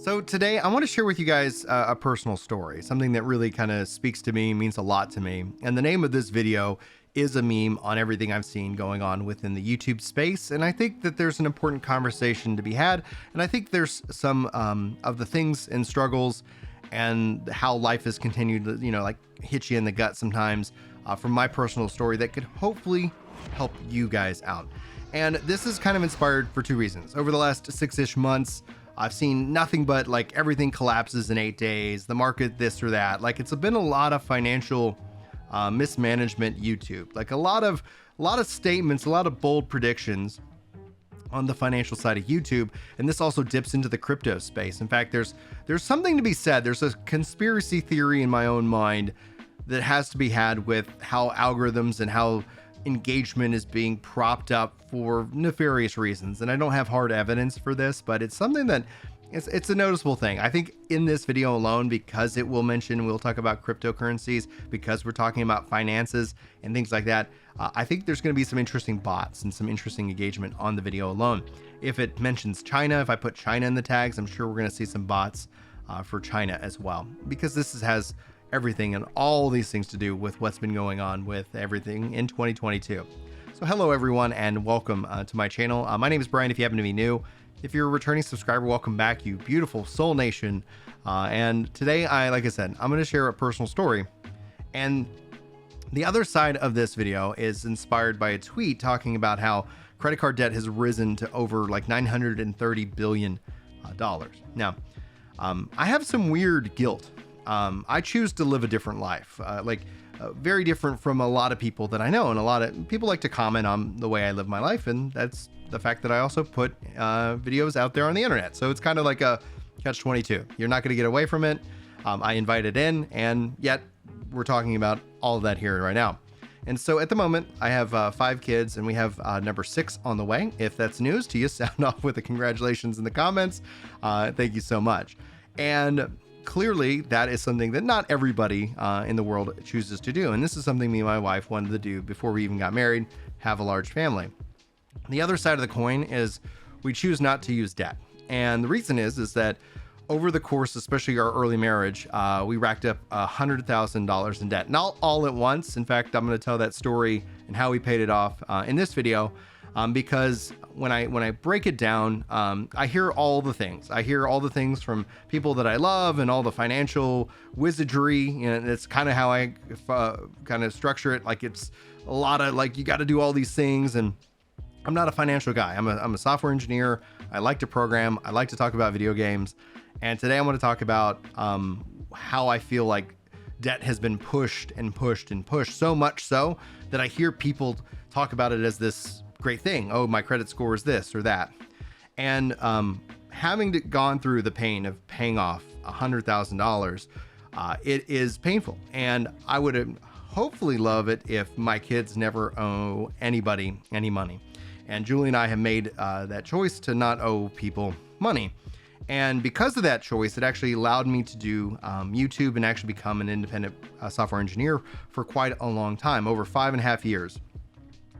So today I want to share with you guys a personal story, something that really kind of speaks to me, means a lot to me. And the name of this video is a meme on everything I've seen going on within the YouTube space. And I think that there's an important conversation to be had. And I think there's some of the things and struggles and how life has continued to, like hit you in the gut sometimes from my personal story that could hopefully help you guys out. And this is kind of inspired for two reasons. Over the last 6-ish months, I've seen nothing but like everything collapses in 8 days, the market, this or that. Like it's been a lot of financial mismanagement YouTube, like a lot of statements, a lot of bold predictions on the financial side of YouTube. And this also dips into the crypto space. In fact, there's something to be said. There's a conspiracy theory in my own mind that has to be had with how algorithms and how engagement is being propped up for nefarious reasons. And I don't have hard evidence for this, but it's something that it's a noticeable thing. I think in this video alone, because it will mention, we'll talk about cryptocurrencies, because we're talking about finances and things like that. I think there's going to be some interesting bots and some interesting engagement on the video alone. If it mentions China, if I put China in the tags, I'm sure we're going to see some bots for China as well, because this has everything and all these things to do with what's been going on with everything in 2022. So hello everyone and welcome to my channel. My name is Brian if you happen to be new. If you're a returning subscriber, welcome back, you beautiful soul nation. And today, like I said, I'm going to share a personal story. And the other side of this video is inspired by a tweet talking about how credit card debt has risen to over like $930 billion. Now, I have some weird guilt. I choose to live a different life, very different from a lot of people that I know. And a lot of people like to comment on the way I live my life. And that's the fact that I also put videos out there on the internet. So it's kind of like a catch-22. You're not going to get away from it. I invited in, and yet we're talking about all of that here right now. And so at the moment, I have 5 kids, and we have number 6 on the way. If that's news to you, sound off with a congratulations in the comments. Thank you so much. And clearly, that is something that not everybody in the world chooses to do. And this is something me and my wife wanted to do before we even got married, have a large family. The other side of the coin is we choose not to use debt. And the reason is that over the course, especially our early marriage, we racked up $100,000 in debt. Not all at once. In fact, I'm going to tell that story and how we paid it off in this video. Because when I break it down, I hear all the things. I hear all the things from people that I love and all the financial wizardry. And it's kind of how I kind of structure it. Like it's a lot of like, you got to do all these things. And I'm not a financial guy. I'm a software engineer. I like to program. I like to talk about video games. And today I want to talk about how I feel like debt has been pushed and pushed and pushed, so much so that I hear people talk about it as this great thing. Oh, my credit score is this or that. And having gone through the pain of paying off $100,000, it is painful. And I would hopefully love it if my kids never owe anybody any money. And Julie and I have made that choice to not owe people money. And because of that choice, it actually allowed me to do YouTube and actually become an independent software engineer for quite a long time, over 5.5 years.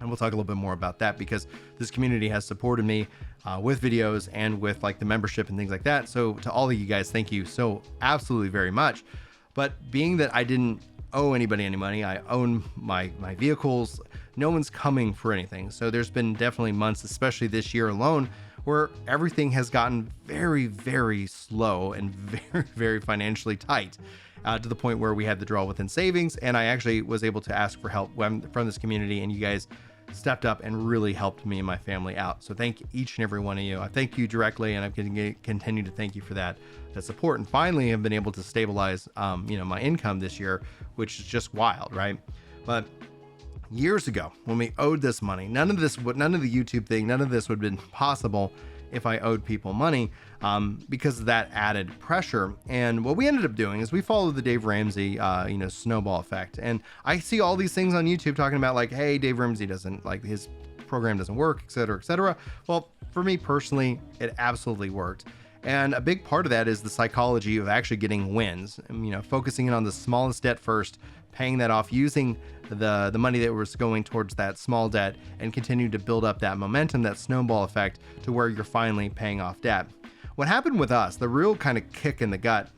And we'll talk a little bit more about that because this community has supported me with videos and with like the membership and things like that. So to all of you guys, thank you so absolutely very much. But being that I didn't owe anybody any money, I own my vehicles, no one's coming for anything. So there's been definitely months, especially this year alone, where everything has gotten very, very slow and very, very financially tight. To the point where we had to draw within savings. And I actually was able to ask for help from this community, and you guys stepped up and really helped me and my family out. So thank each and every one of you. I thank you directly, and I'm going to continue to thank you for that support. And finally, I've been able to stabilize, my income this year, which is just wild, right? But years ago, when we owed this money, none of the YouTube thing, none of this would have been possible if I owed people money because of that added pressure. And what we ended up doing is we followed the Dave Ramsey, snowball effect. And I see all these things on YouTube talking about like, hey, Dave Ramsey doesn't like his program doesn't work, et cetera, et cetera. Well, for me personally, it absolutely worked. And a big part of that is the psychology of actually getting wins, focusing in on the smallest debt first, paying that off, using the money that was going towards that small debt and continue to build up that momentum, that snowball effect to where you're finally paying off debt. what happened with us, the real kind of kick in the gut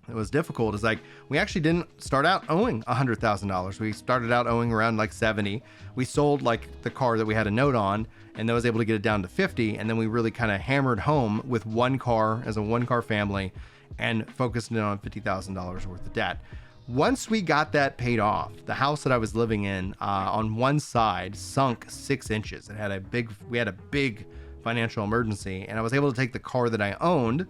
that was difficult, is like we actually didn't start out owing $100,000. We started out owing around like 70. We sold like the car that we had a note on, and then was able to get it down to 50. And then we really kind of hammered home with one car as a one car family and focused in on $50,000 worth of debt. Once we got that paid off, the house that I was living in on one side sunk 6 inches. We had a big financial emergency, and I was able to take the car that I owned,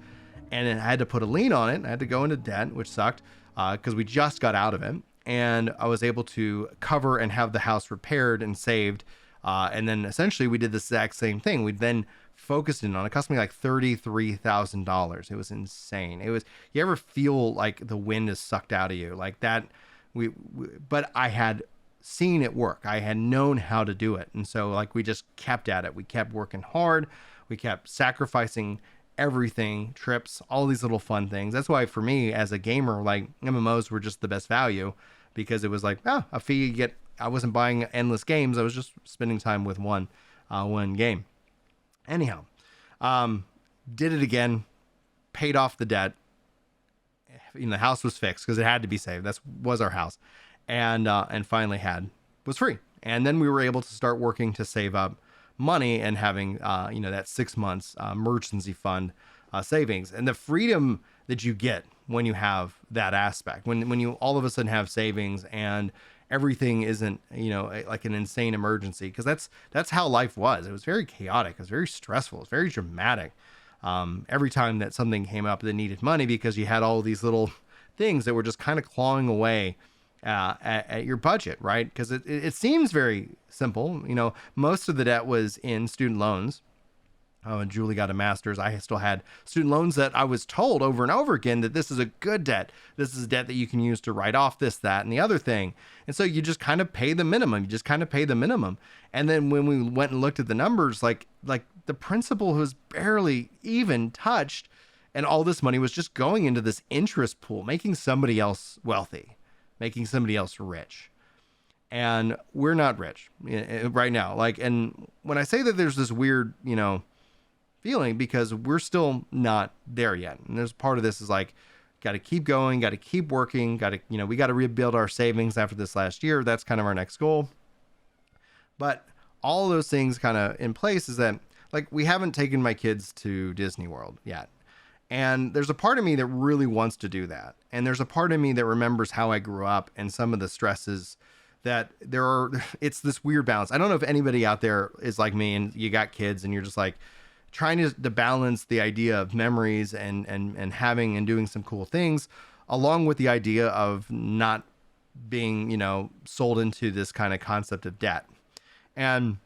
and I had to put a lien on it. I had to go into debt, which sucked because we just got out of it. And I was able to cover and have the house repaired and saved. And then essentially we did the exact same thing. We then focused in on it. Cost me like $33,000. It was insane. You ever feel like the wind is sucked out of you like that? But I had seen it work. I had known how to do it. And so like we just kept at it. We kept working hard. We kept sacrificing everything, trips, all these little fun things. That's why for me as a gamer, like MMOs were just the best value, because it was like, a fee you get. I wasn't buying endless games. I was just spending time with one game. Anyhow, did it again, paid off the debt. The house was fixed because it had to be saved. That was our house, and finally was free. And then we were able to start working to save up money and having that 6 months emergency fund savings, and the freedom that you get when you have that aspect, when you all of a sudden have savings and everything isn't like an insane emergency, because that's how life was. It was very chaotic. It was very stressful. It was very dramatic. Every time that something came up that needed money, because you had all these little things that were just kind of clawing away at your budget, right? Because it seems very simple. Most of the debt was in student loans. And Julie got a master's. I still had student loans that I was told over and over again that this is a good debt. This is a debt that you can use to write off this, that, and the other thing. And so you just kind of pay the minimum. And then when we went and looked at the numbers, like the principal was barely even touched, and all this money was just going into this interest pool, making somebody else wealthy, making somebody else rich. And we're not rich right now. And when I say that, there's this weird, feeling, because we're still not there yet. And there's part of this is like, got to keep going, got to keep working, we got to rebuild our savings after this last year. That's kind of our next goal. But all of those things kind of in place is that, like, we haven't taken my kids to Disney World yet. And there's a part of me that really wants to do that. And there's a part of me that remembers how I grew up and some of the stresses that it's this weird balance. I don't know if anybody out there is like me and you got kids and you're just like trying to balance the idea of memories and having and doing some cool things, along with the idea of not being, sold into this kind of concept of debt. And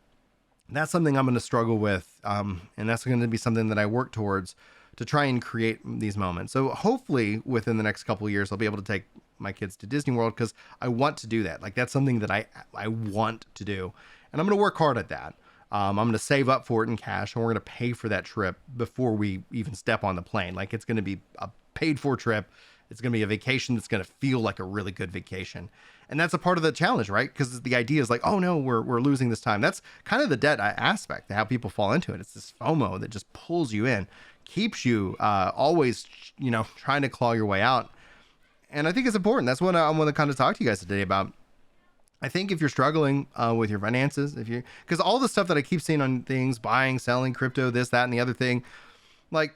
that's something I'm going to struggle with. And that's going to be something that I work towards to try and create these moments. So hopefully within the next couple of years, I'll be able to take my kids to Disney World, because I want to do that. Like, that's something that I want to do. And I'm going to work hard at that. I'm going to save up for it in cash, and we're going to pay for that trip before we even step on the plane. Like, it's going to be a paid for trip. It's going to be a vacation that's going to feel like a really good vacation. And that's a part of the challenge, right? Because the idea is like, oh no, we're losing this time. That's kind of the debt aspect, how people fall into it. It's this FOMO that just pulls you in, keeps you always, trying to claw your way out. And I think it's important. That's what I want to kind of talk to you guys today about. I think if you're struggling with your finances, because all the stuff that I keep seeing on things, buying, selling, crypto, this, that, and the other thing, like,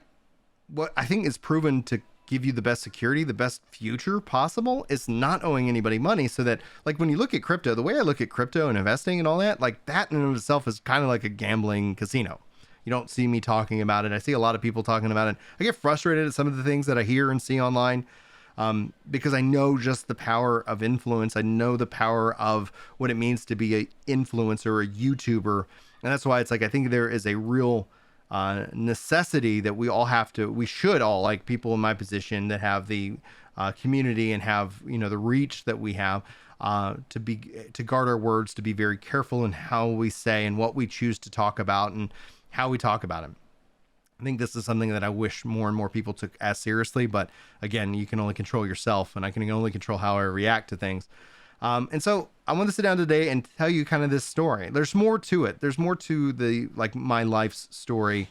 what I think is proven to give you the best security, the best future possible, is not owing anybody money. So that, like, when you look at crypto, the way I look at crypto and investing and all that, like, that in and of itself is kind of like a gambling casino. You don't see me talking about it. I see a lot of people talking about it. I get frustrated at some of the things that I hear and see online. Because I know just the power of influence. I know the power of what it means to be an influencer, a YouTuber. And that's why it's like, I think there is a real necessity that we should all, like people in my position that have the community and have, the reach that we have, to guard our words, to be very careful in how we say and what we choose to talk about and how we talk about it. I think this is something that I wish more and more people took as seriously, but again, you can only control yourself, and I can only control how I react to things. And so I want to sit down today and tell you kind of this story. There's more to it. There's more to my life's story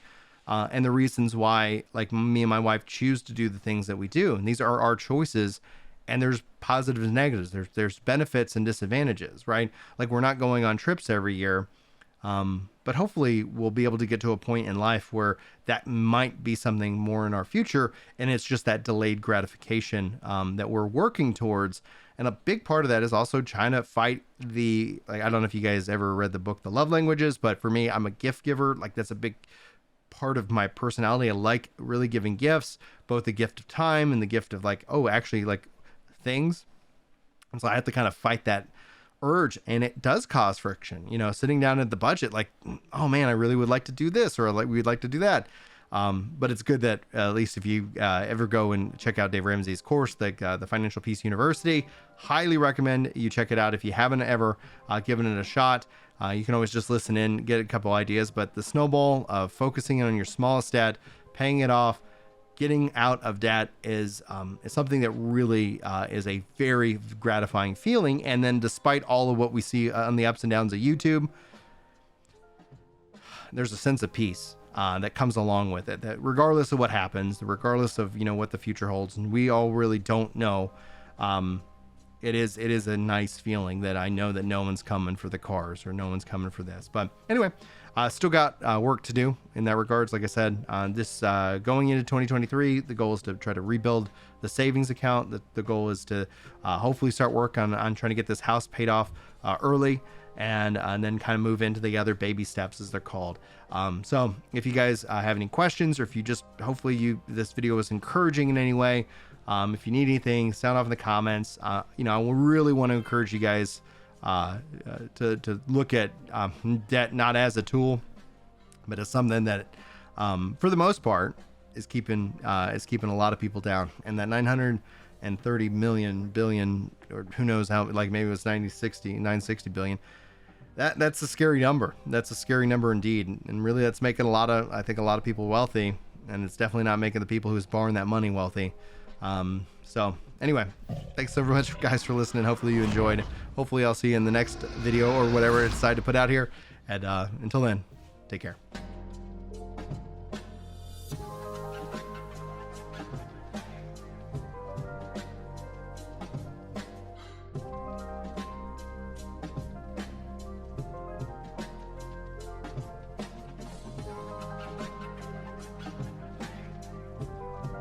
and the reasons why, like, me and my wife choose to do the things that we do. And these are our choices. And there's positives and negatives. There's benefits and disadvantages, right? Like, we're not going on trips every year. But hopefully we'll be able to get to a point in life where that might be something more in our future. And it's just that delayed gratification that we're working towards. And a big part of that is also trying to fight the, like, I don't know if you guys ever read the book, The Love Languages, but for me, I'm a gift giver. Like, that's a big part of my personality. I like really giving gifts, both the gift of time and the gift of, like, oh, actually, like, things. And so I have to kind of fight that urge, and it does cause friction, you know, sitting down at the budget, like, oh man, I really would like to do this, or like, we'd like to do that. But it's good that at least if you ever go and check out Dave Ramsey's course, the Financial Peace University, highly recommend you check it out. If you haven't ever given it a shot, you can always just listen in, get a couple ideas, but the snowball of focusing on your smallest debt, paying it off, getting out of debt is something that really is a very gratifying feeling. And then despite all of what we see on the ups and downs of YouTube, there's a sense of peace that comes along with it, that regardless of what happens, regardless of, you know, what the future holds, and we all really don't know, it is a nice feeling that I know that no one's coming for the cars, or no one's coming for this. But anyway, still got work to do in that regards. Like I said, this going into 2023, the goal is to try to rebuild the savings account. The goal is to hopefully start work on trying to get this house paid off early, and then kind of move into the other baby steps, as they're called. So if you guys have any questions, or if you just, hopefully this video was encouraging in any way, if you need anything, sound off in the comments. You know, I really want to encourage you guys to look at debt not as a tool, but as something that, for the most part, is keeping a lot of people down. And that 930 million billion, or who knows how, like maybe it was 960 billion. That's a scary number. That's a scary number indeed. And really, that's making I think a lot of people wealthy, and it's definitely not making the people who's borrowing that money wealthy. So anyway, thanks so much, guys, for listening. Hopefully you enjoyed. Hopefully I'll see you in the next video, or whatever I decide to put out here. And until then, take care.